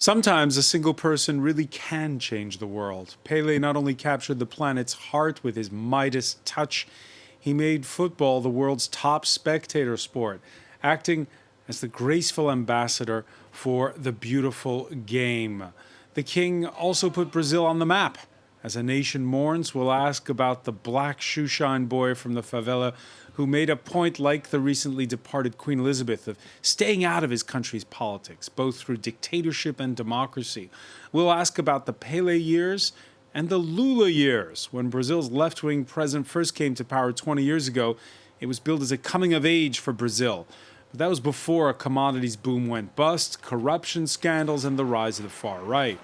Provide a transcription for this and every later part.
Sometimes a single person really can change the world. Pele not only captured the planet's heart with his Midas touch, he made football the world's top spectator sport, acting as the graceful ambassador for the beautiful game. The king also put Brazil on the map. As a nation mourns, we'll ask about the black shoeshine boy from the favela who made a point, like the recently departed Queen Elizabeth, of staying out of his country's politics, both through dictatorship and democracy. We'll ask about the Pele years and the Lula years. When Brazil's left-wing president first came to power 20 years ago, it was billed as a coming of age for Brazil. But that was before a commodities boom went bust, corruption scandals, and the rise of the far right.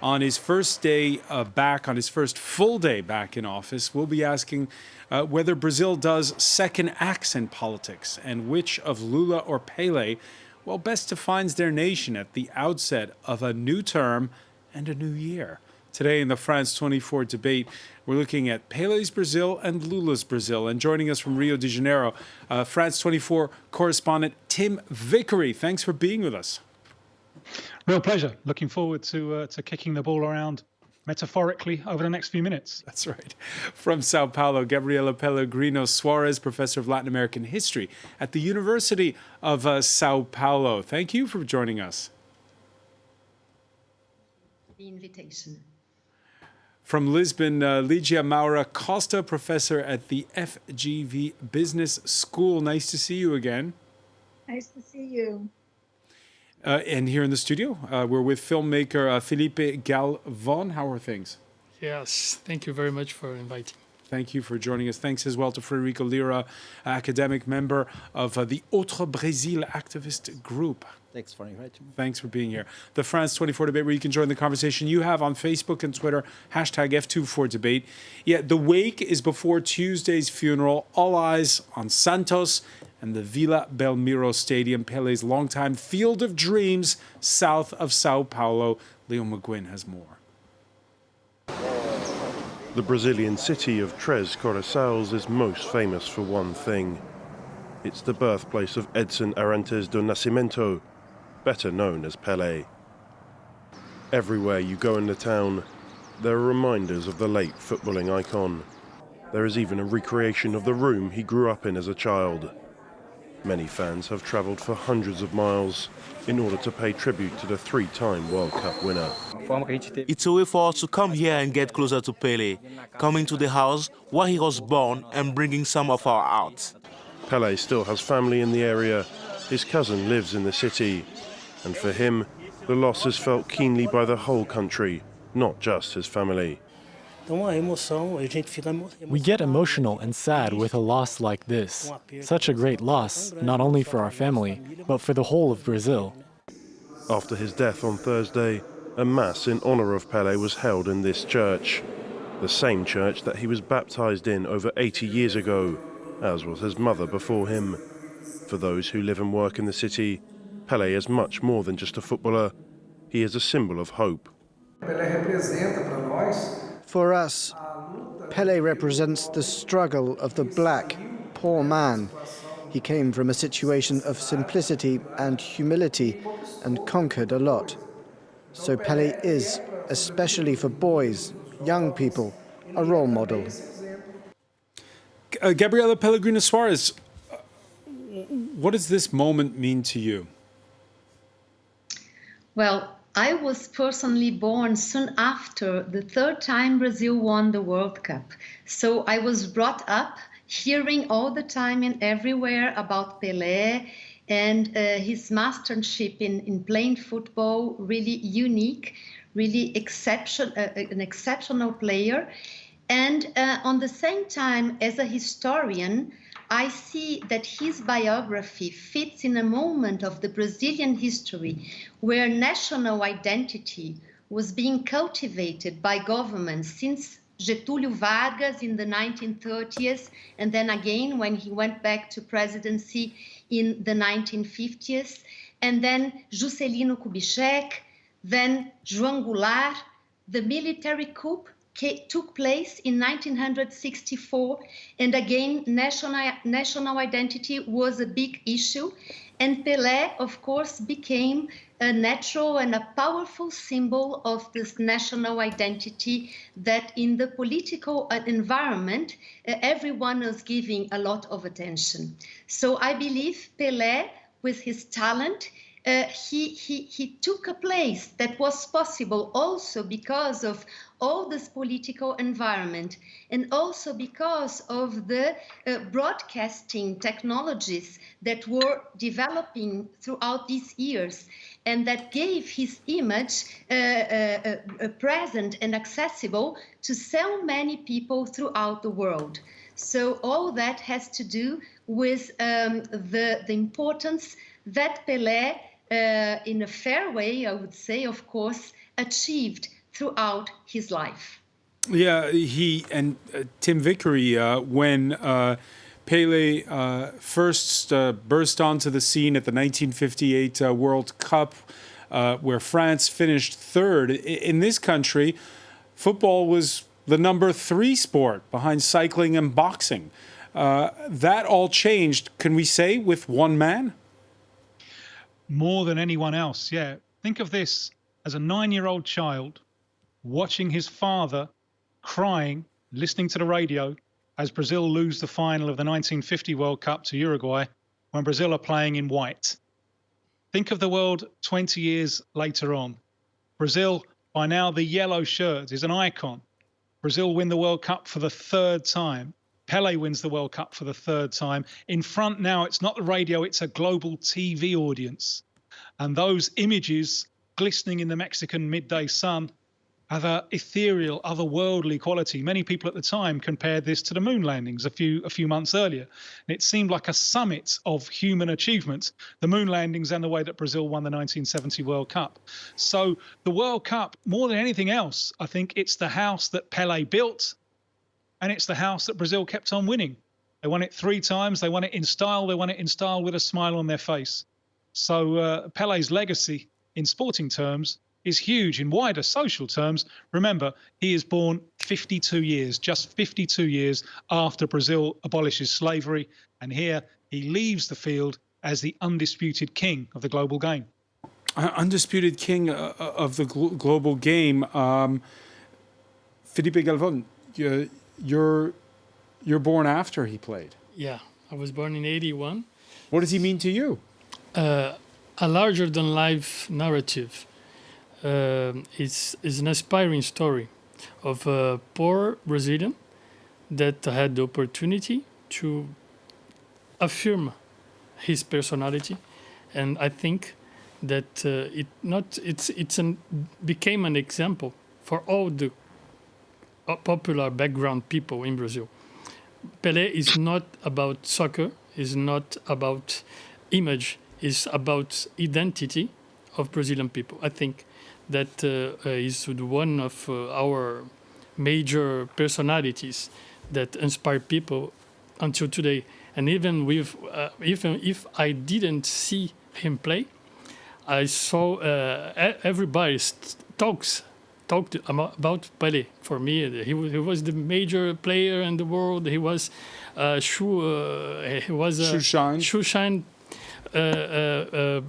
On his first day back, on his first full day back in office, we'll be asking whether Brazil does second acts in politics and which of Lula or Pele, well, best defines their nation at the outset of a new term and a new year. Today in the France 24 debate, we're looking at Pele's Brazil and Lula's Brazil. And joining us from Rio de Janeiro, France 24 correspondent Tim Vickery. Thanks for being with us. Real pleasure. Looking forward to kicking the ball around metaphorically over the next few minutes. That's right. From Sao Paulo, Gabriella Pellegrino, Suarez, professor of Latin American history at the University of Sao Paulo. Thank you for joining us. The invitation. From Lisbon, Ligia Maura Costa, professor at the FGV Business School. Nice to see you again. Nice to see you. And here in the studio, we're with filmmaker Felipe Galvão. How are things? Yes, thank you very much for inviting. Thank you for joining us. Thanks as well to Frederico Lira, academic member of the Outro Brasil activist group. Thanks for inviting me. Thanks for being here. The France 24 debate, where you can join the conversation you have on Facebook and Twitter, hashtag F24debate. Yeah, the wake is before Tuesday's funeral. All eyes on Santos and the Vila Belmiro Stadium, Pele's longtime field of dreams south of Sao Paulo. Leo McGuinn has more. The Brazilian city of Três Corações is most famous for one thing. It's the birthplace of Edson Arantes do Nascimento, better known as Pelé. Everywhere you go in the town, there are reminders of the late footballing icon. There is even a recreation of the room he grew up in as a child. Many fans have travelled for hundreds of miles in order to pay tribute to the three-time World Cup winner. It's a way for us to come here and get closer to Pele, coming to the house where he was born and bringing some of our art. Pelé still has family in the area. His cousin lives in the city. And for him, the loss is felt keenly by the whole country, not just his family. We get emotional and sad with a loss like this. Such a great loss, not only for our family, but for the whole of Brazil. After his death on Thursday, a mass in honor of Pelé was held in this church, the same church that he was baptized in over 80 years ago, as was his mother before him. For those who live and work in the city, Pelé is much more than just a footballer. He is a symbol of hope. For us, Pelé represents the struggle of the black, poor man. He came from a situation of simplicity and humility and conquered a lot. So Pelé is, especially for boys, young people, a role model. Gabriella Pellegrino Suarez, what does this moment mean to you? Well, I was personally born soon after the third time Brazil won the World Cup. So I was brought up hearing all the time and everywhere about Pelé and his mastership in playing football, really unique, really an exceptional player. And on the same time, as a historian, I see that his biography fits in a moment of the Brazilian history where national identity was being cultivated by governments since Getúlio Vargas in the 1930s, and then again when he went back to presidency in the 1950s, and then Juscelino Kubitschek, then João Goulart. The military coup took place in 1964, and again, national identity was a big issue. And Pelé, of course, became a natural and a powerful symbol of this national identity that in the political environment, everyone is giving a lot of attention. So I believe Pelé, with his talent, he took a place that was possible also because of all this political environment, and also because of the broadcasting technologies that were developing throughout these years, and that gave his image present and accessible to so many people throughout the world. So all that has to do with the importance that Pelé, in a fair way, I would say, of course, achieved throughout his life. Yeah, he and Tim Vickery, when Pele first burst onto the scene at the 1958 World Cup, where France finished third. In this country, football was the number 3 sport behind cycling and boxing. That all changed, can we say, with one man? More than anyone else, yeah. Think of this as a 9-year-old child watching his father crying, listening to the radio as Brazil lose the final of the 1950 World Cup to Uruguay when Brazil are playing in white. Think of the world 20 years later on. Brazil, by now the yellow shirt, is an icon. Brazil win the World Cup for the 3rd time. Pele wins the World Cup for the 3rd time. In front now, it's not the radio, it's a global TV audience. And those images glistening in the Mexican midday sun have an ethereal, otherworldly quality. Many people at the time compared this to the moon landings a few months earlier. And it seemed like a summit of human achievement, the moon landings and the way that Brazil won the 1970 World Cup. So the World Cup, more than anything else, I think it's the house that Pelé built, and it's the house that Brazil kept on winning. They won it 3 times. They won it in style. They won it in style with a smile on their face. So Pelé's legacy in sporting terms is huge. In wider social terms, remember, he is born 52 years, just 52 years after Brazil abolishes slavery. And here he leaves the field as the undisputed king of the global game. Undisputed king of the global game. Felipe Galvão, you're born after he played. Yeah, I was born in 81. What does he mean to you? A larger-than-life narrative. It's an aspiring story of a poor Brazilian that had the opportunity to affirm his personality, and I think that became an example for all the popular background people in Brazil. Pelé is not about soccer, is not about image, is about identity of Brazilian people. I think that is one of our major personalities that inspire people until today. And even even if I didn't see him play, I saw everybody talked about Pelé. For me, he was the major player in the world. He was shoeshine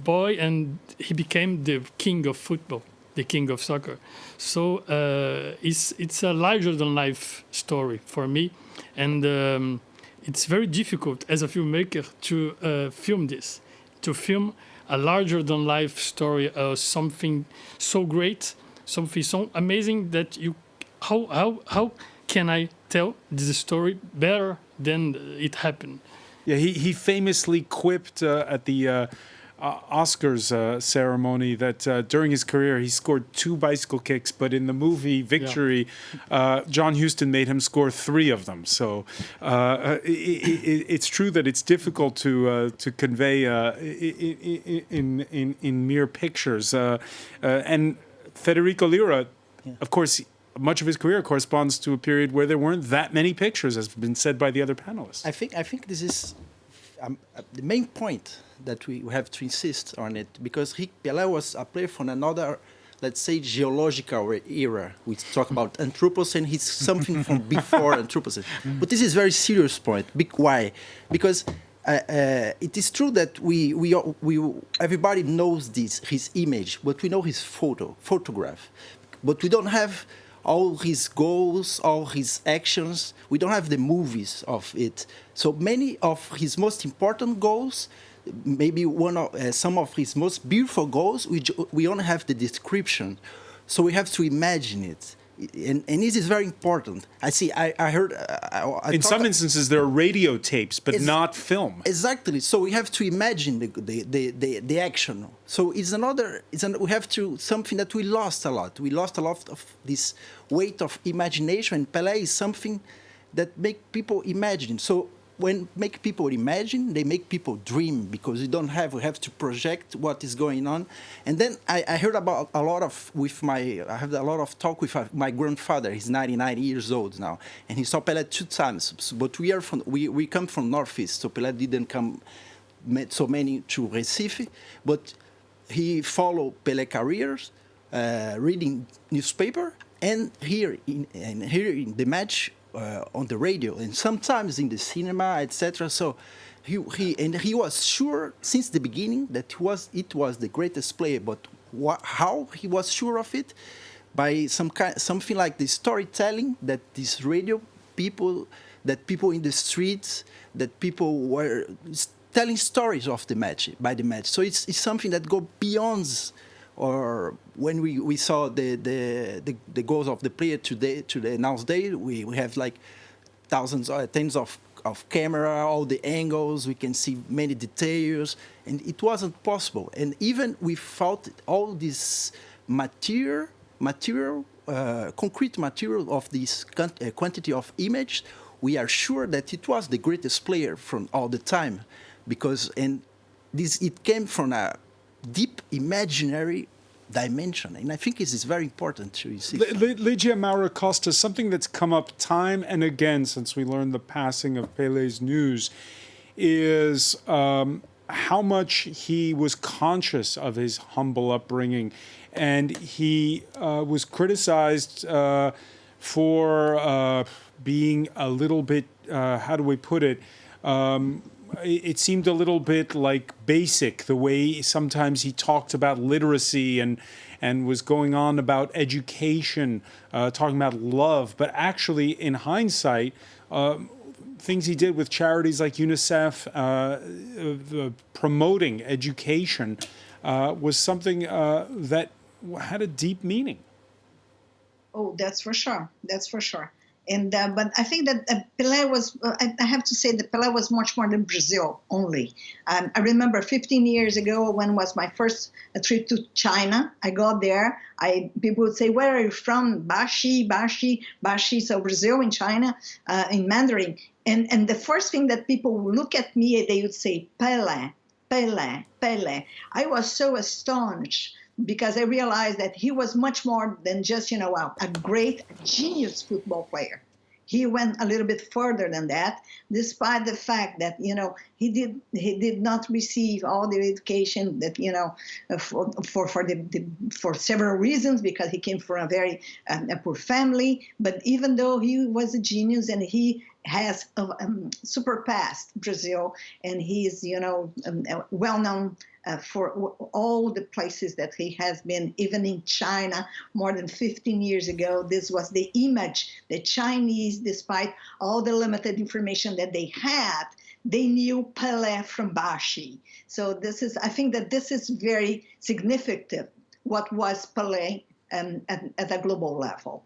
boy, and he became the king of football, the king of soccer. So it's a larger-than-life story for me, and it's very difficult as a filmmaker to film this, to film a larger-than-life story, something so great, something so amazing that how can I tell this story better than it happened? Yeah, he famously quipped at the Oscars ceremony that during his career he scored 2 bicycle kicks, but in the movie Vickery, John Huston made him score 3 of them. So it's true that it's difficult to convey in mere pictures. And Federico Lira, of course, much of his career corresponds to a period where there weren't that many pictures, as has been said by the other panelists. I think this is the main point that we have to insist on it, because Pelé was a player from another let's say, geological era. We talk about Anthropocene. He's something from before Anthropocene. But this is a very serious point. Why? Because it is true that everybody knows his image, but we know his photograph. But we don't have all his goals, all his actions. We don't have the movies of it. So many of his most important goals, maybe some of his most beautiful goals, we only have the description. So we have to imagine it. And this is very important. I heard... In some instances, there are radio tapes, but not film. Exactly. So we have to imagine the action. So we have to... Something that we lost a lot. We lost a lot of this weight of imagination. And Pelé is something that make people imagine. So when make people imagine, they make people dream, because we have to project what is going on. And then I heard about I have a lot of talk with my grandfather. He's 99 years old now, and he saw Pelé 2 times. But we come from Northeast, so Pelé didn't come so many to Recife, but he followed Pelé careers, reading newspaper, and hearing the match on the radio, and sometimes in the cinema, etc. So he was sure since the beginning that it was the greatest player. But how he was sure of it? By something like the storytelling that these radio people, that people in the streets, that people were telling stories of the match, by the match. So it's something that goes beyond. Or when we saw the goals of the player to the announced day, we have like thousands or tens of camera, all the angles, we can see many details, and it wasn't possible. And even without all this concrete material of this quantity of image, we are sure that it was the greatest player from all the time, because it came from a deep imaginary dimension, and I think this is very important to see. Ligia Maura Costa, something that's come up time and again since we learned the passing of Pelé's news is how much he was conscious of his humble upbringing, and he was criticized for being a little bit, how do we put it, it seemed a little bit like basic, the way sometimes he talked about literacy and was going on about education, talking about love. But actually, in hindsight, things he did with charities like UNICEF, promoting education, was something that had a deep meaning. Oh, that's for sure. That's for sure. And but I think that Pelé was, I have to say that Pelé was much more than Brazil only. I remember 15 years ago when was my first trip to China. I got there. People would say, where are you from? Bashi, so Brazil and China in Mandarin. And the first thing that people would look at me, they would say, Pelé. I was so astonished, because I realized that he was much more than just, a great genius football player. He went a little bit further than that, despite the fact that, he did not receive all the education that, for several reasons, because he came from a very poor family. But even though he was a genius and he has surpassed Brazil, and he is, well known for all the places that he has been, even in China, more than 15 years ago. This was the image. The Chinese, despite all the limited information that they had, they knew Pelé from Bashi. So I think that this is very significant, what was Pelé at a global level.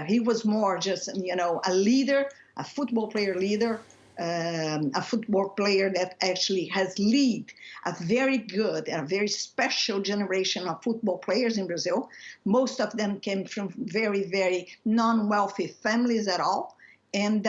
He was more just, a leader, a football player leader, a football player that actually has led a very good and a very special generation of football players in Brazil. Most of them came from very, very non-wealthy families at all. And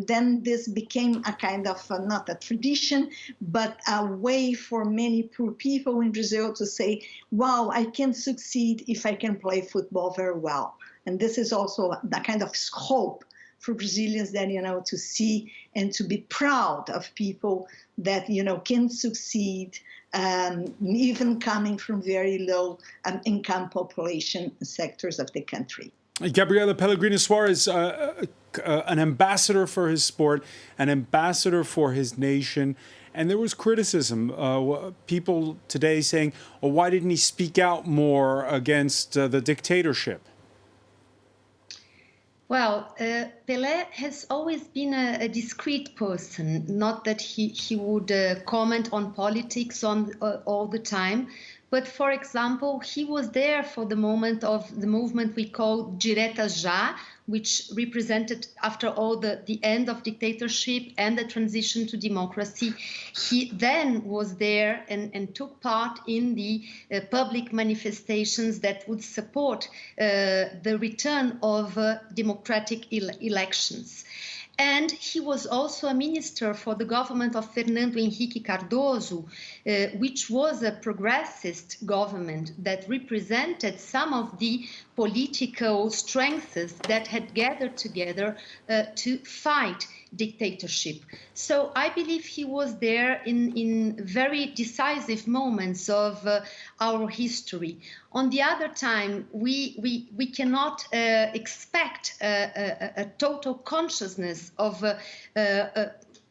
then this became a kind of, not a tradition, but a way for many poor people in Brazil to say, wow, I can succeed if I can play football very well. And this is also the kind of hope for Brazilians that, to see and to be proud of people that, can succeed even coming from very low income population sectors of the country. Gabriella, Pellegrino Suarez, an ambassador for his sport, an ambassador for his nation. And there was criticism, people today saying, well, why didn't he speak out more against the dictatorship? Well, Pelé has always been a discreet person, not that he would comment on politics all the time. But for example, he was there for the moment of the movement we call Direta Já, which represented, after all, the end of dictatorship and the transition to democracy. He then was there and took part in the public manifestations that would support the return of democratic elections. And he was also a minister for the government of Fernando Henrique Cardoso, which was a progressist government that represented some of the political strengths that had gathered together to fight dictatorship. So I believe he was there in very decisive moments of our history. On the other time, we cannot expect a total consciousness of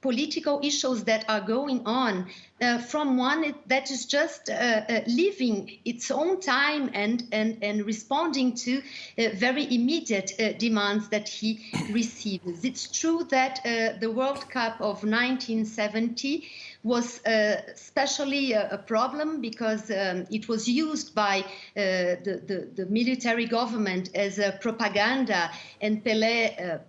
political issues that are going on from one that is just living its own time and responding to very immediate demands that he receives. It's true that the World Cup of 1970 was especially a problem because it was used by the military government as a propaganda, and Pelé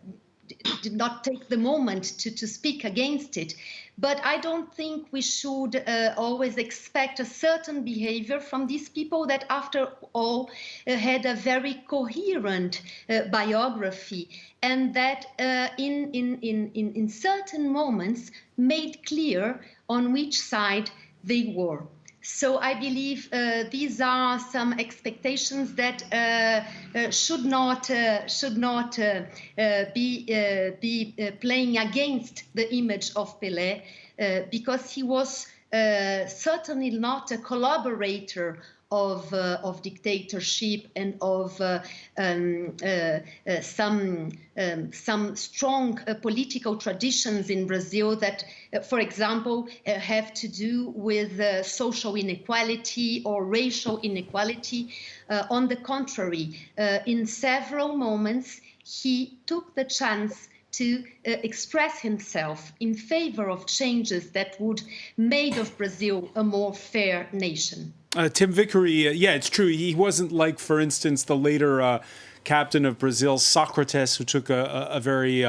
did not take the moment to speak against it. But I don't think we should always expect a certain behavior from these people that, after all, had a very coherent biography, and that in certain moments made clear on which side they were. So I believe these are some expectations that should not be playing against the image of Pelé, because he was certainly not a collaborator of dictatorship and of some strong political traditions in Brazil that, for example, have to do with social inequality or racial inequality. On the contrary, in several moments, he took the chance to express himself in favor of changes that would make of Brazil a more fair nation. Tim Vickery, yeah, it's true. He wasn't like, for instance, the later captain of Brazil, Socrates, who took a very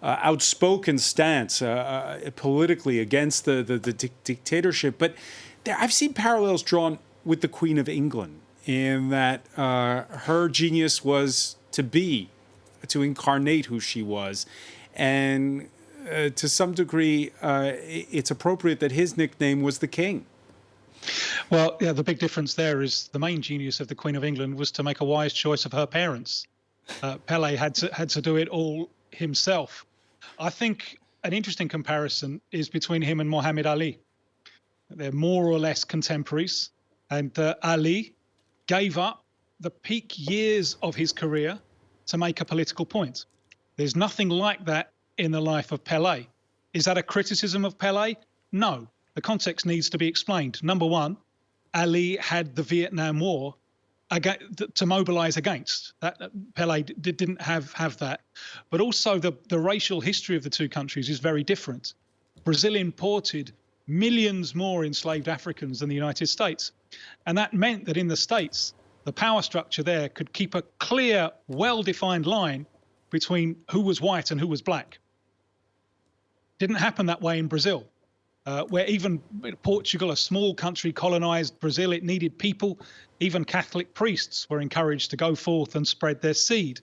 outspoken stance politically against the dictatorship. But I've seen parallels drawn with the Queen of England in that her genius was to incarnate who she was. And to some degree, it's appropriate that his nickname was the King. Well, yeah, the big difference there is the main genius of the Queen of England was to make a wise choice of her parents. Pelé had to do it all himself. I think an interesting comparison is between him and Muhammad Ali. They're more or less contemporaries, and Ali gave up the peak years of his career to make a political point. There's nothing like that in the life of Pelé. Is that a criticism of Pelé? No. The context needs to be explained. Number one, Ali had the Vietnam War to mobilize against. Pelé didn't have that. But also the racial history of the two countries is very different. Brazil imported millions more enslaved Africans than the United States. And that meant that in the States, the power structure there could keep a clear, well-defined line between who was white and who was black. Didn't happen that way in Brazil. Where even Portugal, a small country, colonized Brazil, it needed people. Even Catholic priests were encouraged to go forth and spread their seed.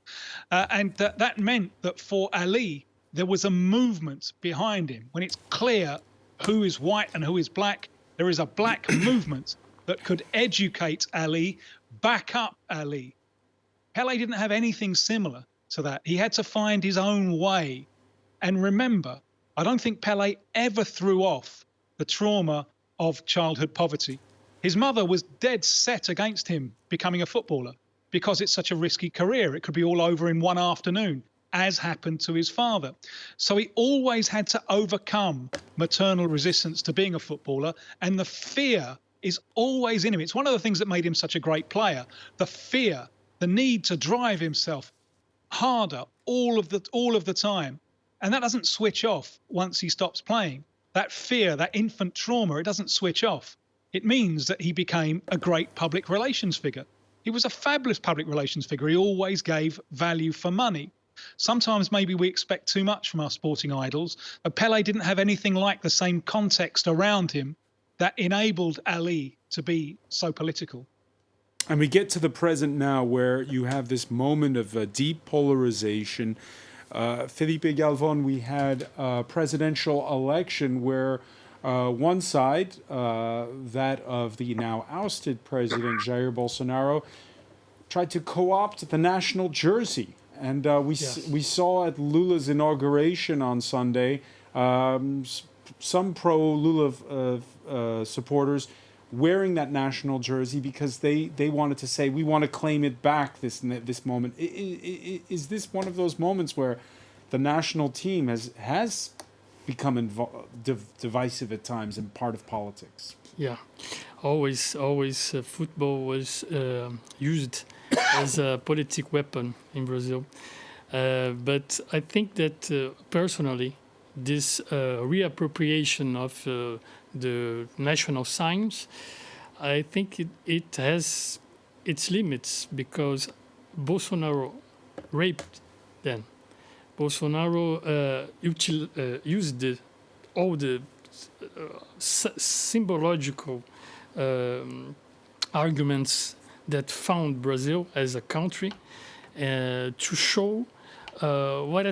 And that meant that for Ali, there was a movement behind him. When it's clear who is white and who is black, there is a black movement that could educate Ali, back up Ali. Pelé didn't have anything similar to that. He had to find his own way. And remember, I don't think Pelé ever threw off the trauma of childhood poverty. His mother was dead set against him becoming a footballer because it's such a risky career. It could be all over in one afternoon, as happened to his father. So he always had to overcome maternal resistance to being a footballer, and the fear is always in him. It's one of the things that made him such a great player. The fear, the need to drive himself harder all of the time. And that doesn't switch off once he stops playing. That fear, that infant trauma, it doesn't switch off. It means that he became a great public relations figure. He was a fabulous public relations figure. He always gave value for money. Sometimes maybe we expect too much from our sporting idols, but Pele didn't have anything like the same context around him that enabled Ali to be so political. And we get to the present now where you have this moment of deep polarization. Felipe Galvon, we had a presidential election where one side, that of the now ousted president Jair Bolsonaro, tried to co-opt the national jersey. And we saw at Lula's inauguration on Sunday some pro-Lula supporters wearing that national jersey because they wanted to say, we want to claim it back this moment. Is this one of those moments where the national team has become divisive at times and part of politics? Yeah, always football was used as a politic weapon in Brazil. But I think that personally, this reappropriation of the national signs, I think it has its limits because Bolsonaro raped them. Bolsonaro used all the symbological arguments that found Brazil as a country to show what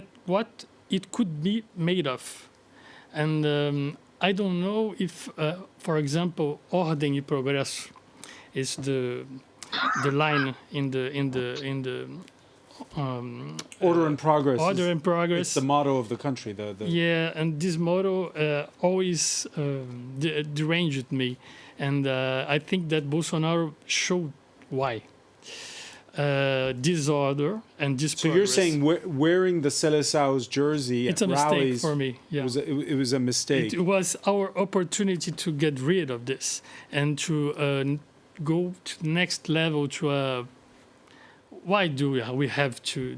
it could be made of. And I don't know if, for example, ordem e progresso is the line in the order and progress. Order and progress. It's the motto of the country. Yeah, and this motto always deranged me, and I think that Bolsonaro showed why. Disorder and this. So you're saying wearing the Seleção's jersey it's at a rallies mistake for me. Yeah, it was a mistake. It was our opportunity to get rid of this and to go to the next level. To why do we have to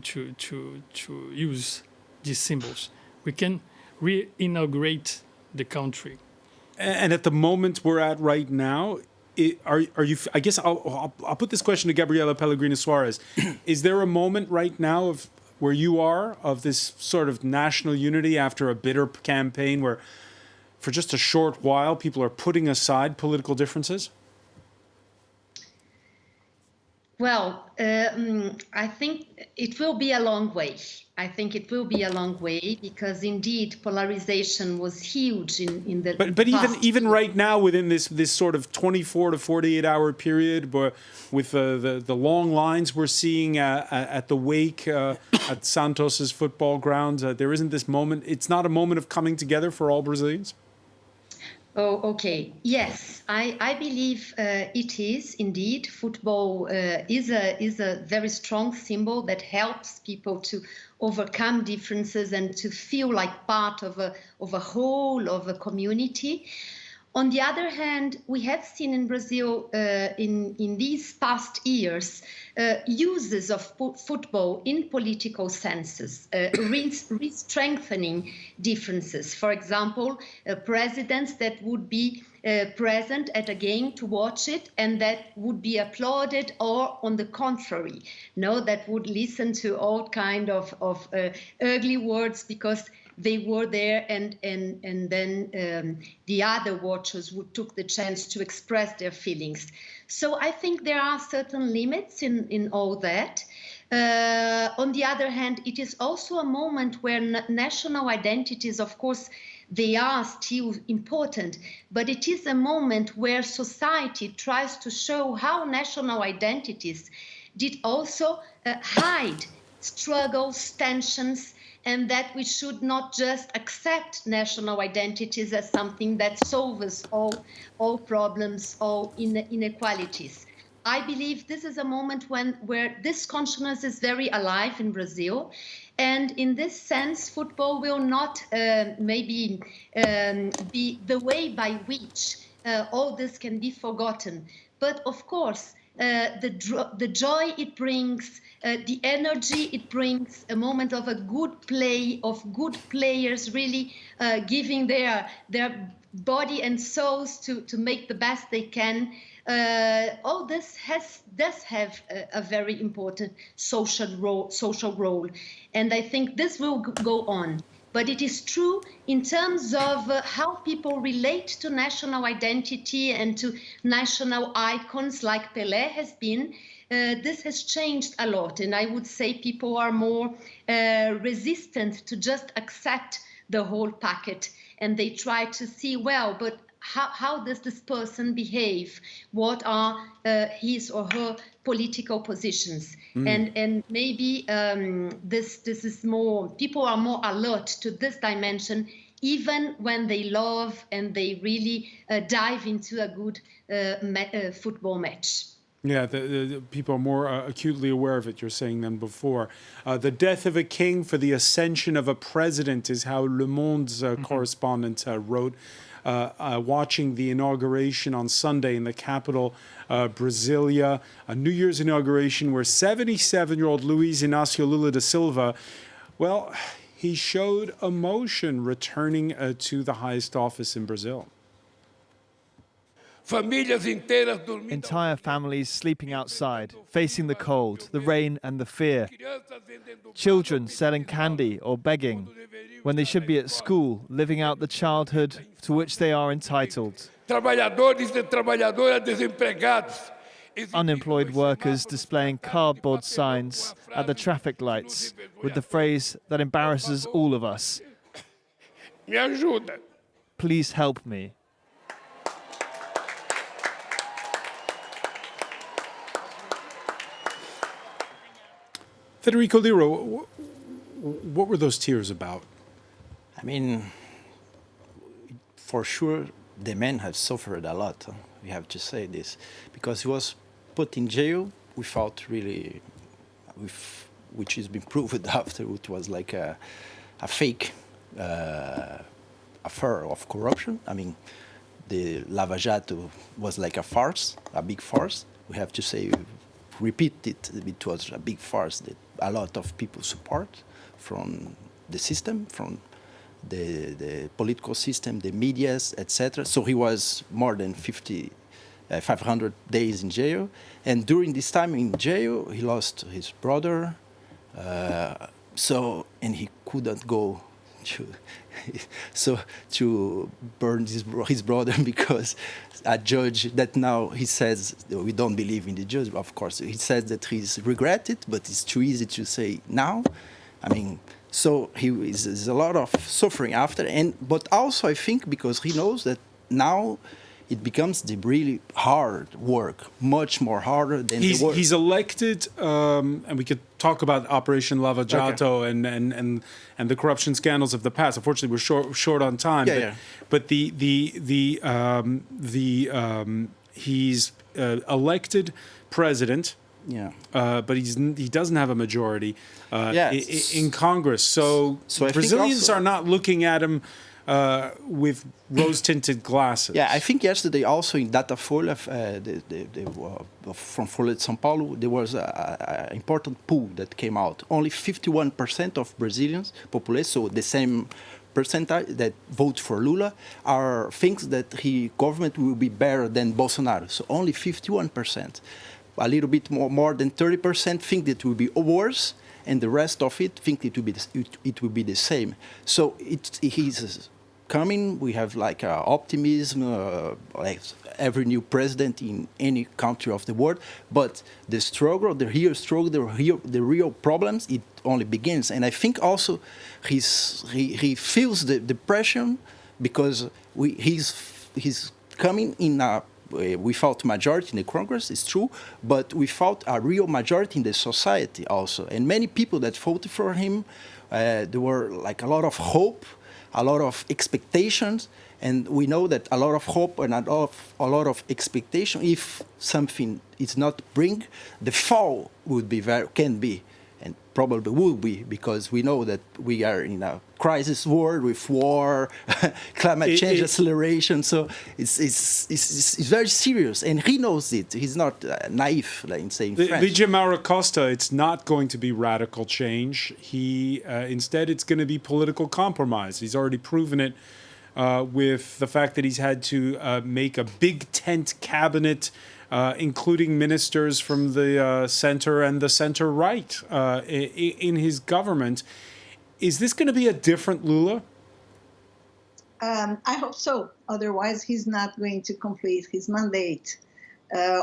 use these symbols? We can re-inaugurate the country. And at the moment we're at right now. Are you? I guess I'll put this question to Gabriella Pellegrino Suarez. Is there a moment right now of where you are of this sort of national unity after a bitter campaign where, for just a short while, people are putting aside political differences? Well, I think it will be a long way. I think it will be a long way because indeed polarization was huge in the But even right now within this sort of 24 to 48 hour period, but with the long lines we're seeing at the wake at Santos's football ground, there isn't this moment. It's not a moment of coming together for all Brazilians. Oh, okay. Yes, I believe it is indeed. Football is a very strong symbol that helps people to overcome differences and to feel like part of a whole, of a community. On the other hand, we have seen in Brazil in these past years uses of football in political senses, re-strengthening differences. For example, presidents that would be present at a game to watch it and that would be applauded, or on the contrary, that would listen to all kind of ugly words because they were there, and then the other watchers took the chance to express their feelings. So I think there are certain limits in all that. On the other hand, it is also a moment where national identities, of course, they are still important, but it is a moment where society tries to show how national identities did also hide struggles, tensions, and that we should not just accept national identities as something that solves all problems, all inequalities. I believe this is a moment where this consciousness is very alive in Brazil. And in this sense, football will not maybe be the way by which all this can be forgotten. But of course, the joy it brings, the energy it brings, a moment of a good play, of good players really giving their body and souls to make the best they can. All this does have a very important social role, and I think this will go on. But it is true in terms of how people relate to national identity and to national icons like Pelé has been. This has changed a lot, and I would say people are more resistant to just accept the whole packet, and they try to see, well, but how does this person behave? What are his or her political positions? And maybe this is more, people are more alert to this dimension, even when they love and they really dive into a good football match. Yeah, the people are more acutely aware of it, you're saying, than before. The death of a king for the ascension of a president is how Le Monde's correspondent wrote. Watching the inauguration on Sunday in the capital, Brasilia, a New Year's inauguration where 77-year-old Luiz Inácio Lula da Silva, well, he showed emotion returning to the highest office in Brazil. Entire families sleeping outside, facing the cold, the rain and the fear. Children selling candy or begging, when they should be at school, living out the childhood to which they are entitled. Unemployed workers displaying cardboard signs at the traffic lights with the phrase that embarrasses all of us. Please help me. Federico Liro, what were those tears about? I mean, for sure, the man has suffered a lot. We have to say this, because he was put in jail without really, which has been proved after, it was like a fake affair of corruption. I mean, the Lava Jato was like a farce, a big farce. We have to say, repeat it. It was a big farce that a lot of people support from the system, from the political system, the medias, etc. So he was more than 500 days in jail. And during this time in jail, he lost his brother. And he couldn't go to burn his brother because a judge that now he says, we don't believe in the judge, of course. He says that he's regretted, but it's too easy to say now. I mean, so there's a lot of suffering after, but also I think because he knows that now it becomes the really hard work, much more harder than the work. He's elected, and we could talk about Operation Lava Jato and the corruption scandals of the past. Unfortunately, we're short on time. But he's elected president. Yeah. But he doesn't have a majority in Congress. So Brazilians are not looking at him with rose-tinted glasses. Yeah, I think yesterday also in Datafolha, from Folha de São Paulo, there was an important poll that came out. Only 51% of Brazilians population, so the same percentage that vote for Lula, thinks that his government will be better than Bolsonaro. So only 51%. A little bit more than 30% think that it will be worse, and the rest of it think it will be the same. So he's coming. We have like optimism, like every new president in any country of the world. But the struggle, the real problems, it only begins. And I think also he feels the depression because he's coming in a without majority in the Congress, it's true, but without a real majority in the society also. And many people that voted for him There were like a lot of hope, a lot of expectations, and we know that a lot of hope and a lot of expectation, if something is not bring, the fall would be can be, and probably will be, because we know that we are in a crisis world with war, climate change acceleration. So it's very serious, and he knows it. He's not naive, like in saying French. Luigi Costa, it's not going to be radical change. Instead, it's going to be political compromise. He's already proven it with the fact that he's had to make a big tent cabinet, including ministers from the center and the center right in his government. Is this going to be a different Lula? I hope so. Otherwise, he's not going to complete his mandate,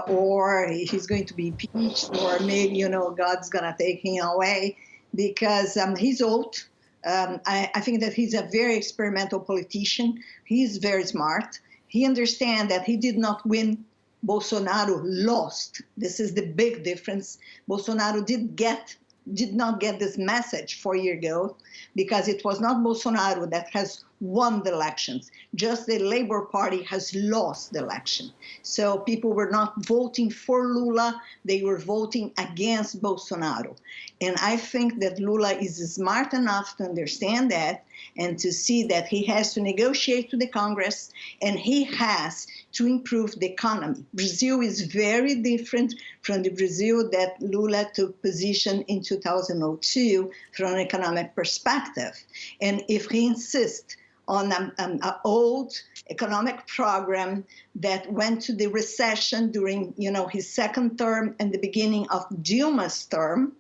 or he's going to be impeached, or maybe, God's going to take him away, because he's old. I think that he's a very experimental politician. He's very smart. He understands that he did not win. Bolsonaro lost. This is the big difference. Bolsonaro did not get this message 4 years ago, because it was not Bolsonaro that has won the elections. Just the Labour Party has lost the election. So people were not voting for Lula, they were voting against Bolsonaro. And I think that Lula is smart enough to understand that and to see that he has to negotiate with the Congress, and he has to improve the economy. Brazil is very different from the Brazil that Lula took position in 2002 from an economic perspective. And if he insists on an old economic program that went to the recession during, his second term and the beginning of Dilma's term,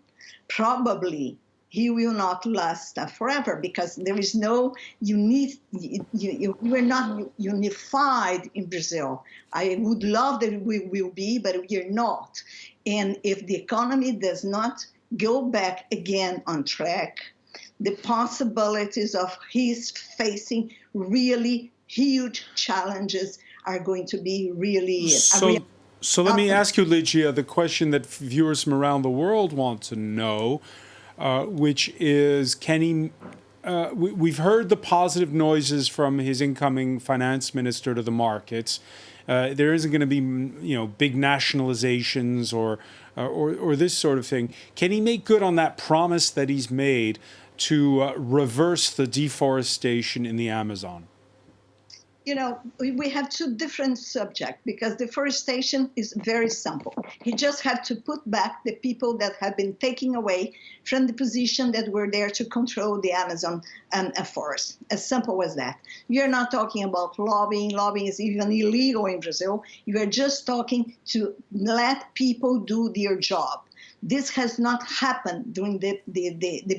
probably he will not last forever, because there is no we're not unified in Brazil. I would love that we will be, but we're not. And if the economy does not go back again on track, the possibilities of his facing really huge challenges are going to be really... So let me ask you, Ligia, the question that viewers from around the world want to know, which is, can he... we've heard the positive noises from his incoming finance minister to the markets. There isn't going to be, big nationalizations or this sort of thing. Can he make good on that promise that he's made to reverse the deforestation in the Amazon? We have two different subjects, because deforestation is very simple. He just had to put back the people that have been taken away from the position that were there to control the Amazon forest. As simple as that. You're not talking about lobbying. Lobbying is even illegal in Brazil. You are just talking to let people do their job. This has not happened during the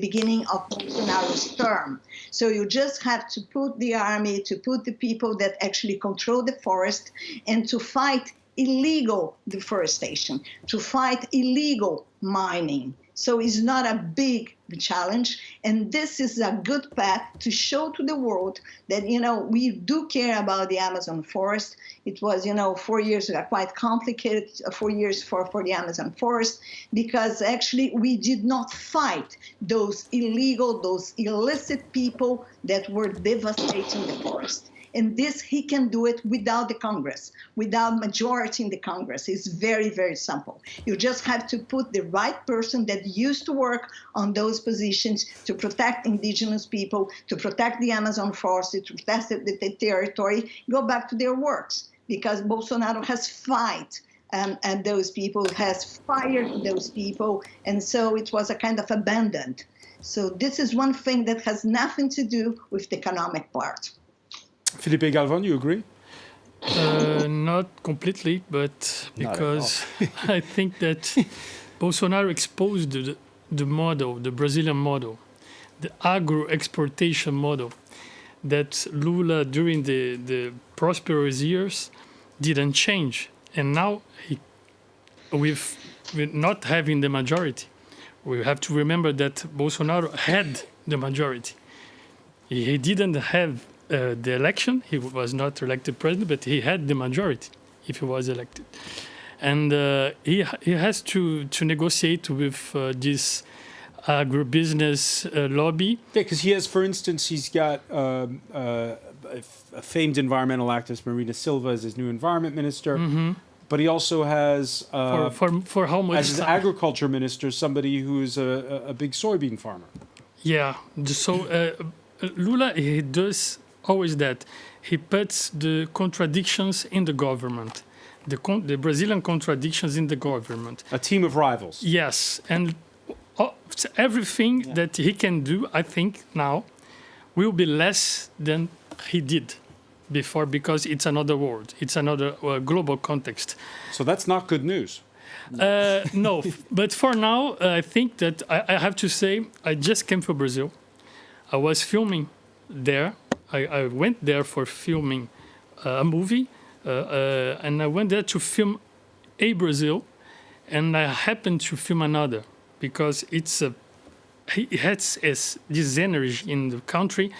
beginning of Bolsonaro's term. So you just have to put the army, to put the people that actually control the forest, and to fight illegal deforestation, to fight illegal mining. So it's not a big challenge. And this is a good path to show to the world that, we do care about the Amazon forest. It was, 4 years quite complicated, 4 years for the Amazon forest, because actually we did not fight those illegal, those illicit people that were devastating the forest. And this, he can do it without the Congress, without majority in the Congress. It's very, very simple. You just have to put the right person that used to work on those positions to protect indigenous people, to protect the Amazon forest, to protect the territory, go back to their works. Because Bolsonaro has fight and those people, has fired those people, and so it was a kind of abandoned. So this is one thing that has nothing to do with the economic part. Felipe Galvan, you agree? Not completely, but because I think that Bolsonaro exposed the model, the Brazilian model, the agro-exportation model, that Lula during the prosperous years didn't change. And now, with not having the majority, we have to remember that Bolsonaro had the majority. He didn't have the election. He was not elected president, but he had the majority if he was elected. And he has to negotiate with this agribusiness lobby. Yeah, because he has, for instance, he's got a famed environmental activist, Marina Silva, as his new environment minister. But he also has, for how much as his time? agriculture minister, somebody who's a big soybean farmer. Yeah, so Lula, he does always that. He puts the contradictions in the government, the Brazilian contradictions in the government. A team of rivals. Yes, and everything that he can do, I think, now will be less than he did before, because it's another world, it's another global context. So that's not good news. No, but for now, I think that I have to say, I just came from Brazil. I was filming there. I went there for filming a movie, and I went there to film a Brazil, and I happened to film another, because it has this energy in the country.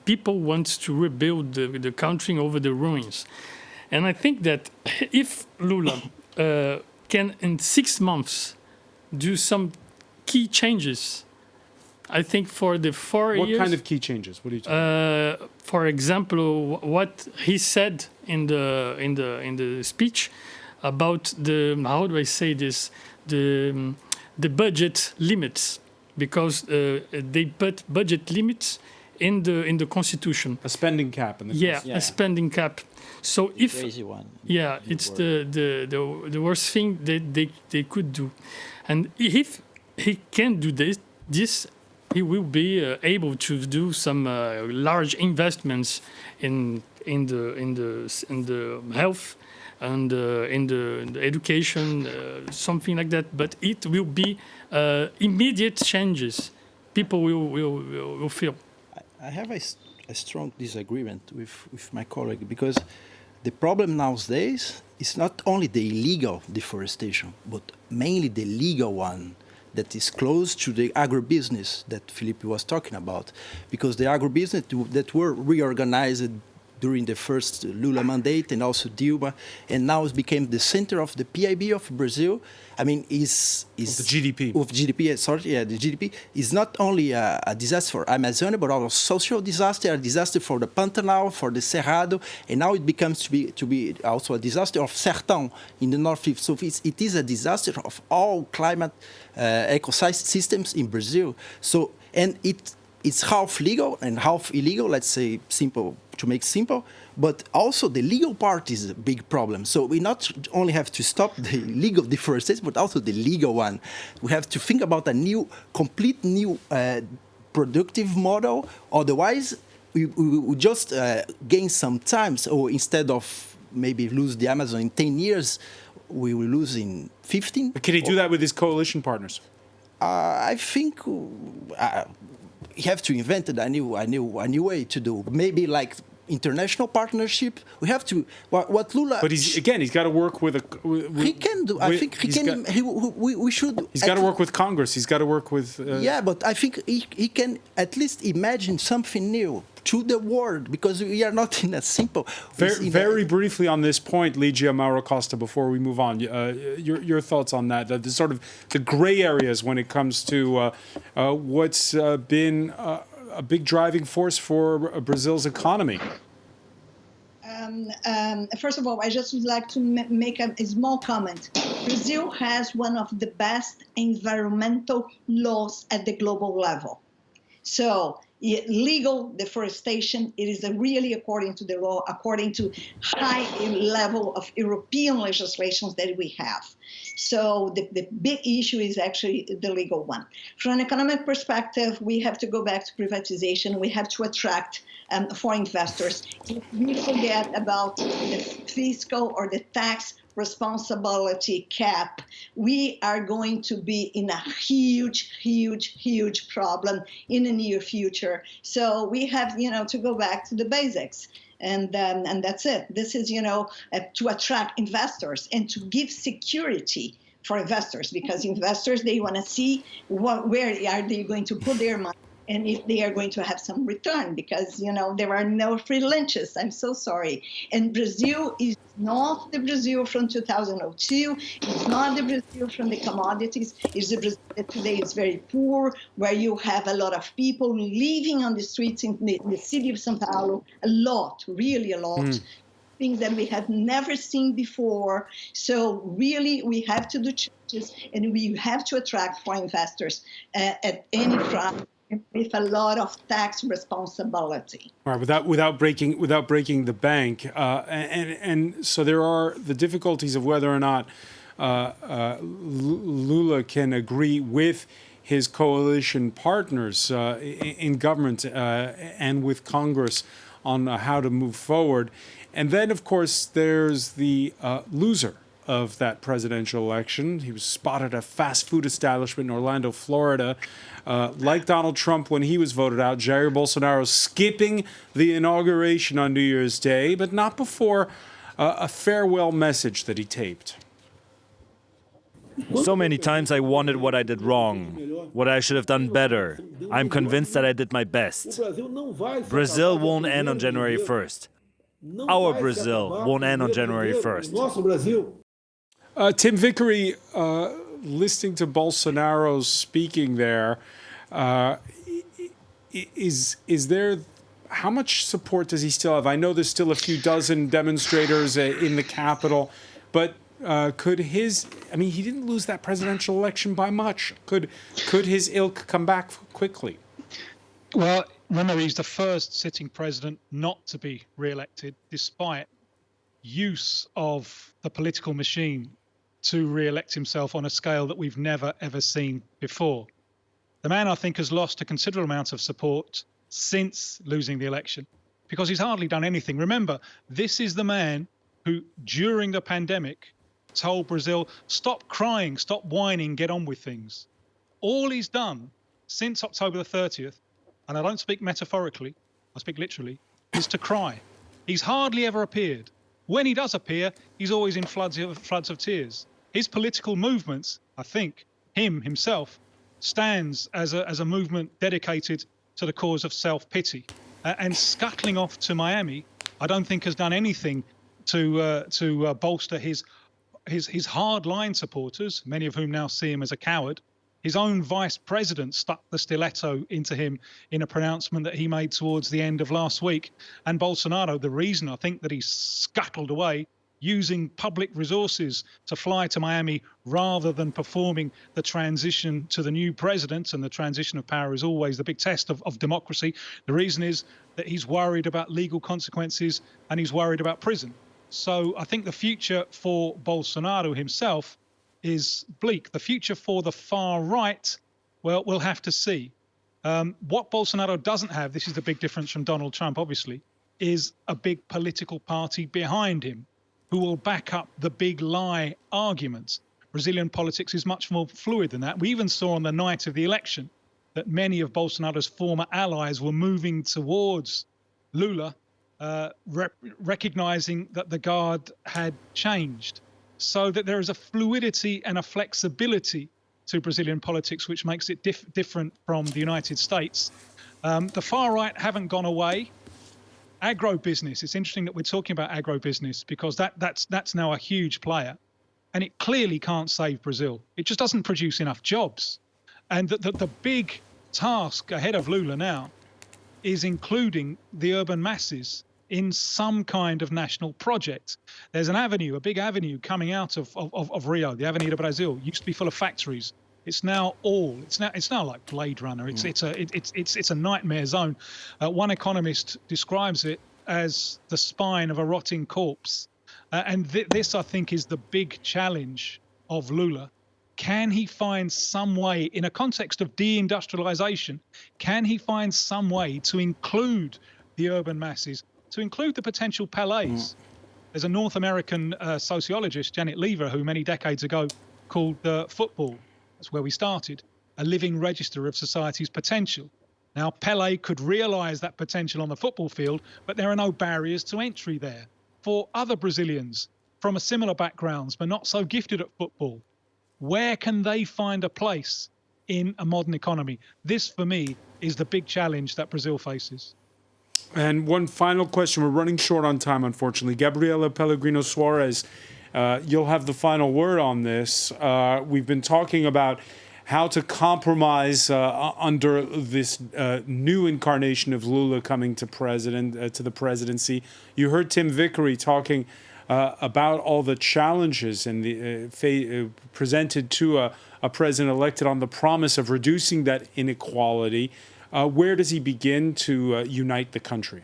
People want to rebuild the country over the ruins. And I think that if Lula can, in 6 months, do some key changes, I think for the 4 years... What kind of key changes? What are you talking about? For example, what he said in the speech about the, how do I say this, the budget limits, because they put budget limits in the constitution. A spending cap in the a spending cap. So if crazy one. Yeah, it's the worst thing that they could do, and if he can do this, he will be able to do some large investments in the health and in the education, something like that. But it will be immediate changes. People will feel. I have a strong disagreement with my colleague, because the problem nowadays is not only the illegal deforestation, but mainly the legal one that is close to the agribusiness that Felipe was talking about. Because the agribusiness that were reorganized during the first Lula mandate and also Dilma, and now it became the center of the PIB of Brazil. I mean, is the GDP. Of GDP, sorry, yeah, the GDP is not only a disaster for Amazonia, but also a social disaster, a disaster for the Pantanal, for the Cerrado, and now it becomes to be also a disaster of Sertão in the northeast. So it is a disaster of all climate ecosystems in Brazil. So, and it's half legal and half illegal, let's say simple, to make simple, but also the legal part is a big problem. So we not only have to stop the legal deforestation, but also the legal one. We have to think about a complete new productive model. Otherwise, we just gain some time. So instead of maybe lose the Amazon in 10 years, we will lose in 15. But can he do that with his coalition partners? I think you have to invent a new way to do. Maybe like international partnership. We have to what Lula. But he's got to work with he can do. I think he can. We should. He's got to work with Congress. He's got to work with. Yeah, but I think he can at least imagine something new to the world, because we are not in a simple. Very briefly on this point, Ligia Mauro Costa, before we move on, your thoughts on that? The sort of the gray areas when it comes to what's been a big driving force for Brazil's economy. First of all, I just would like to make a small comment. Brazil has one of the best environmental laws at the global level. So legal deforestation, it is really according to the law, according to high level of European legislations that we have. So the big issue is actually the legal one. From an economic perspective, we have to go back to privatization. We have to attract foreign investors. If we forget about the fiscal or the tax responsibility cap, we are going to be in a huge problem in the near future. So we have, to go back to the basics. And that's it. This is, to attract investors and to give security for investors, because investors, they want to see where are they going to put their money and if they are going to have some return, because, there are no free lunches. I'm so sorry. And Brazil is not the Brazil from 2002. It's not the Brazil from the commodities. It's the Brazil that today is very poor, where you have a lot of people living on the streets in the city of São Paulo, a lot, really a lot. Things that we have never seen before. So really, we have to do changes, and we have to attract foreign investors at any front with a lot of tax responsibility. Right, without breaking the bank, and so there are the difficulties of whether or not Lula can agree with his coalition partners in government and with Congress on how to move forward. And then, of course, there's the loser of that presidential election. He was spotted at a fast food establishment in Orlando, Florida. Like Donald Trump when he was voted out, Jair Bolsonaro skipping the inauguration on New Year's Day, but not before a farewell message that he taped. So many times I wondered what I did wrong, what I should have done better. I'm convinced that I did my best. Brazil won't end on January 1st. Our Brazil won't end on January 1st. Tim Vickery, listening to Bolsonaro speaking there, is there, how much support does he still have? I know there's still a few dozen demonstrators in the Capitol, but could his, I mean, he didn't lose that presidential election by much. Could his ilk come back quickly? Well, remember, he's the first sitting president not to be re-elected, despite use of the political machine to re-elect himself on a scale that we've never, ever seen before. The man, I think, has lost a considerable amount of support since losing the election because he's hardly done anything. Remember, this is the man who, during the pandemic, told Brazil, stop crying, stop whining, get on with things. All he's done since October the 30th, and I don't speak metaphorically, I speak literally, is to cry. He's hardly ever appeared. When he does appear, he's always in floods of tears. His political movements, I think, himself, stands as a movement dedicated to the cause of self-pity. And scuttling off to Miami, I don't think has done anything to bolster his hardline supporters, many of whom now see him as a coward. His own vice president stuck the stiletto into him in a pronouncement that he made towards the end of last week. And Bolsonaro, the reason I think that he scuttled away, using public resources to fly to Miami rather than performing the transition to the new president, and the transition of power is always the big test of democracy. The reason is that he's worried about legal consequences and he's worried about prison. So I think the future for Bolsonaro himself is bleak. The future for the far right, well, we'll have to see. What Bolsonaro doesn't have, this is the big difference from Donald Trump, obviously, is a big political party behind him who will back up the big lie arguments. Brazilian politics is much more fluid than that. We even saw on the night of the election that many of Bolsonaro's former allies were moving towards Lula, recognizing that the guard had changed. So that there is a fluidity and a flexibility to Brazilian politics, which makes it different from the United States. The far right haven't gone away. Agribusiness, it's interesting that we're talking about agribusiness because that's now a huge player. And it clearly can't save Brazil. It just doesn't produce enough jobs. And the big task ahead of Lula now is including the urban masses in some kind of national project. There's an avenue, a big avenue coming out of Rio, the Avenida Brasil, used to be full of factories. It's now like Blade Runner. It's a nightmare zone. One economist describes it as the spine of a rotting corpse. And this, I think, is the big challenge of Lula. Can he find some way, in a context of deindustrialization, can he find some way to include the urban masses, to include the potential Peles? There's a North American sociologist, Janet Lever, who many decades ago called football, that's where we started, a living register of society's potential. Now, Pele could realize that potential on the football field, but there are no barriers to entry there. For other Brazilians from a similar backgrounds, but not so gifted at football, where can they find a place in a modern economy? This, for me, is the big challenge that Brazil faces. And one final question. We're running short on time, unfortunately. Gabriella, Pellegrino, Suarez, you'll have the final word on this. We've been talking about how to compromise under this new incarnation of Lula coming to the presidency. You heard Tim Vickery talking about all the challenges and the presented to a president elected on the promise of reducing that inequality. Where does he begin to unite the country?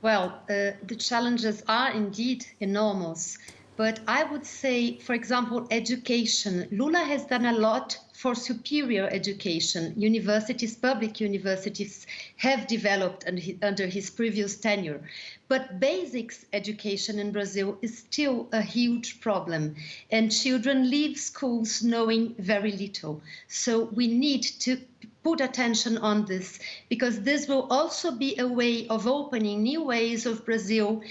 Well, the challenges are indeed enormous. But I would say, for example, education. Lula has done a lot for superior education. Universities, public universities, have developed under his previous tenure. But basics education in Brazil is still a huge problem. And children leave schools knowing very little. So we need to put attention on this, because this will also be a way of opening new ways of Brazil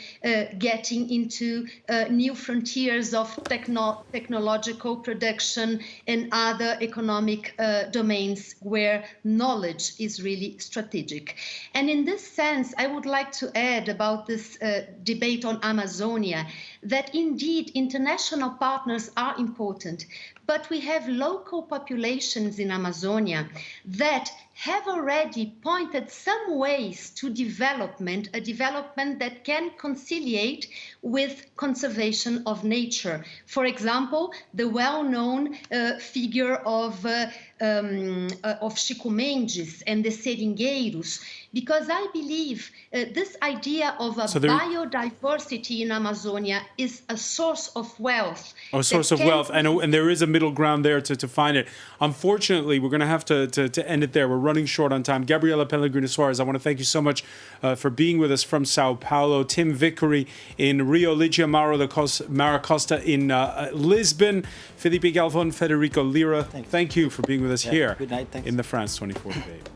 getting into new frontiers of technological production and other economic domains where knowledge is really strategic. And in this sense, I would like to add about this debate on Amazonia, that indeed international partners are important, but we have local populations in Amazonia that have already pointed some ways to development, a development that can conciliate with conservation of nature. For example, the well-known figure of Chico Mendes and the seringueiros, because I believe this idea of a biodiversity in Amazonia is a source of wealth. A source of wealth, and there is a middle ground there to find it. Unfortunately, we're going to have to end it there. We're running short on time. Gabriella, Pellegrino, Suarez, I want to thank you so much for being with us from Sao Paulo. Tim Vickery in Rio, Ligia Mara Costa in Lisbon, Felipe Galvon, Federico Lira. Thank you for being with us here Good night. Thanks. In the France 24 debate.